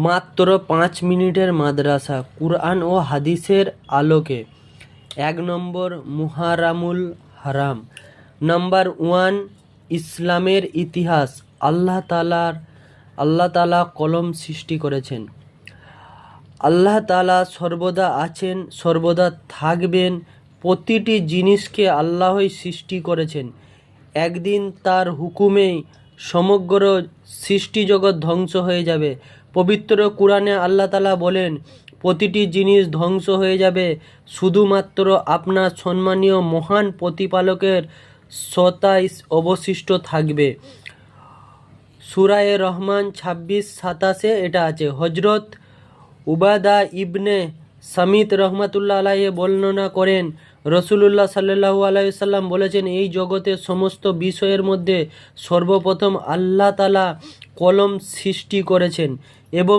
মাত্র 5 মিনিটের মাদ্রাসা কুরআন ও হাদিসের আলোকে। 1 নম্বর মুহারামুল হারাম। নাম্বার 1 ইসলামের ইতিহাস। আল্লাহ তাআলা কলম সৃষ্টি করেছেন। আল্লাহ তাআলা সর্বদা আছেন, সর্বদা থাকবেন। প্রতিটি জিনিসকে আল্লাহই সৃষ্টি করেছেন। একদিন তার হুকুমেই সমগ্র সৃষ্টিজগৎ ধ্বংস হয়ে যাবে। পবিত্র কুরআনে আল্লাহ তাআলা বলেন, প্রতিটি জিনিস ধ্বংস হয়ে যাবে, শুধুমাত্র আপনার সম্মানীয় মহান প্রতিপালকের সত্তা অবশিষ্ট থাকবে। সূরা রহমান 26-27 এটা আছে। হযরত উবাদা ইবনে সামিত রাহমাতুল্লাহ আলাইহি বর্ণনা করেন, রাসূলুল্লাহ সাল্লাল্লাহু আলাইহি ওয়াসাল্লাম বলেছেন, এই জগতের সমস্ত বিষয়ের মধ্যে সর্বপ্রথম আল্লাহ তাআলা কলম সৃষ্টি করেছেন এবং